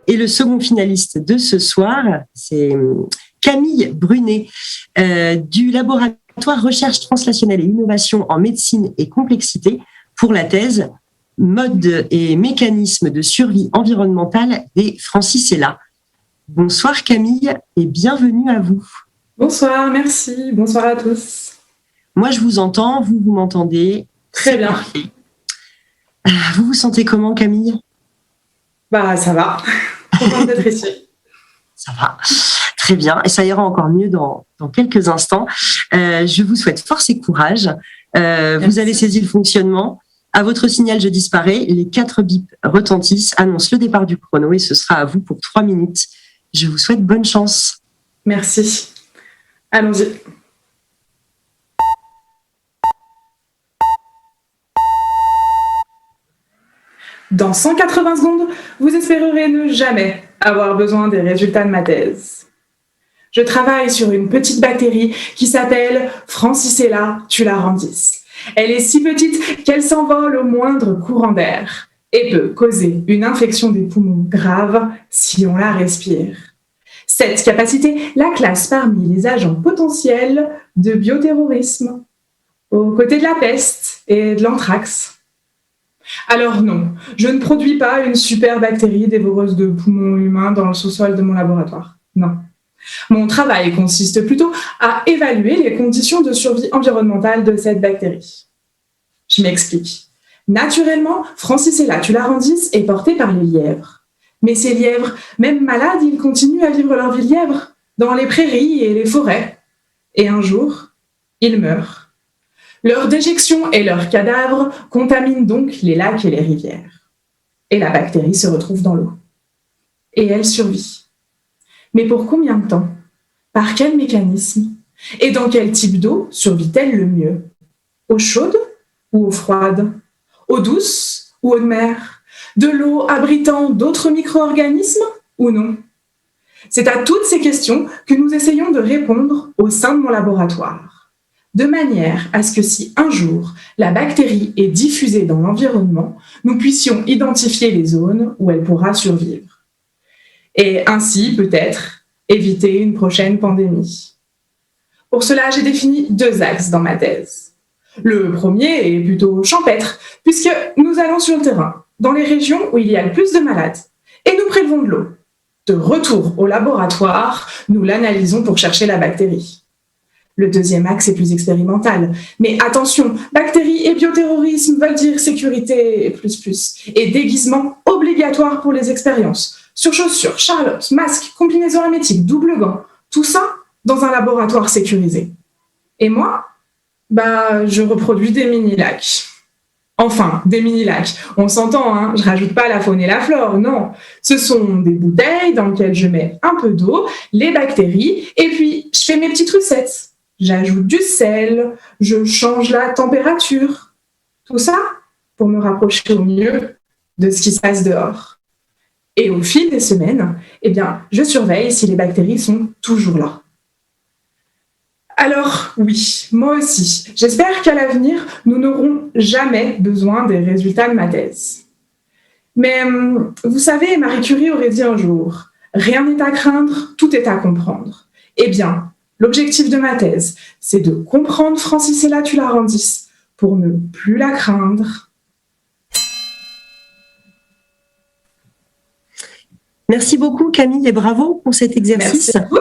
Et le second finaliste de ce soir, c'est Camille Brunet du laboratoire Recherche translationnelle et innovation en médecine et complexité pour la thèse Mode et mécanismes de survie environnementale des Francisella. Bonsoir Camille et bienvenue à vous. Bonsoir, merci. Bonsoir à tous. Moi je vous entends, vous m'entendez. Très bien. Parfait. Vous vous sentez comment Camille ? Ça va. Contente d'être ici. Ça va. Très bien. Et ça ira encore mieux dans quelques instants. Je vous souhaite force et courage. Vous avez saisi le fonctionnement. À votre signal, je disparais. Les 4 bips retentissent, annoncent le départ du chrono et ce sera à vous pour 3 minutes. Je vous souhaite bonne chance. Merci. Allons-y. Dans 180 secondes, vous espérerez ne jamais avoir besoin des résultats de ma thèse. Je travaille sur une petite bactérie qui s'appelle Francisella tularensis. Elle est si petite qu'elle s'envole au moindre courant d'air et peut causer une infection des poumons grave si on la respire. Cette capacité la classe parmi les agents potentiels de bioterrorisme, aux côtés de la peste et de l'anthrax. Alors non, je ne produis pas une super bactérie dévoreuse de poumons humains dans le sous-sol de mon laboratoire. Non. Mon travail consiste plutôt à évaluer les conditions de survie environnementale de cette bactérie. Je m'explique. Naturellement, Francisella tularensis est portée par les lièvres. Mais ces lièvres, même malades, ils continuent à vivre leur vie de lièvre, dans les prairies et les forêts. Et un jour, ils meurent. Leur déjection et leurs cadavres contaminent donc les lacs et les rivières. Et la bactérie se retrouve dans l'eau. Et elle survit. Mais pour combien de temps ? Par quel mécanisme ? Et dans quel type d'eau survit-elle le mieux ? Eau chaude ou eau froide ? Eau douce ou eau de mer ? De l'eau abritant d'autres micro-organismes ou non ? C'est à toutes ces questions que nous essayons de répondre au sein de mon laboratoire, de manière à ce que si un jour la bactérie est diffusée dans l'environnement, nous puissions identifier les zones où elle pourra survivre. Et ainsi, peut-être, éviter une prochaine pandémie. Pour cela, j'ai défini 2 axes dans ma thèse. Le premier est plutôt champêtre, puisque nous allons sur le terrain, dans les régions où il y a le plus de malades, et nous prélevons de l'eau. De retour au laboratoire, nous l'analysons pour chercher la bactérie. Le deuxième axe est plus expérimental. Mais attention, bactéries et bioterrorisme veulent dire sécurité plus, et déguisement obligatoire pour les expériences. Sur chaussures, charlotte, masque, combinaison hermétique, double gant, tout ça dans un laboratoire sécurisé. Et moi, je reproduis des mini-lacs. Enfin, des mini-lacs. On s'entend, hein, je rajoute pas la faune et la flore, non. Ce sont des bouteilles dans lesquelles je mets un peu d'eau, les bactéries, et puis je fais mes petites recettes. J'ajoute du sel, je change la température. Tout ça pour me rapprocher au mieux de ce qui se passe dehors. Et au fil des semaines, je surveille si les bactéries sont toujours là. Alors oui, moi aussi, j'espère qu'à l'avenir, nous n'aurons jamais besoin des résultats de ma thèse. Mais vous savez, Marie Curie aurait dit un jour, « Rien n'est à craindre, tout est à comprendre ». Eh bien, l'objectif de ma thèse, c'est de comprendre Francisella tularensis pour ne plus la craindre. Merci beaucoup Camille et bravo pour cet exercice. Merci à vous.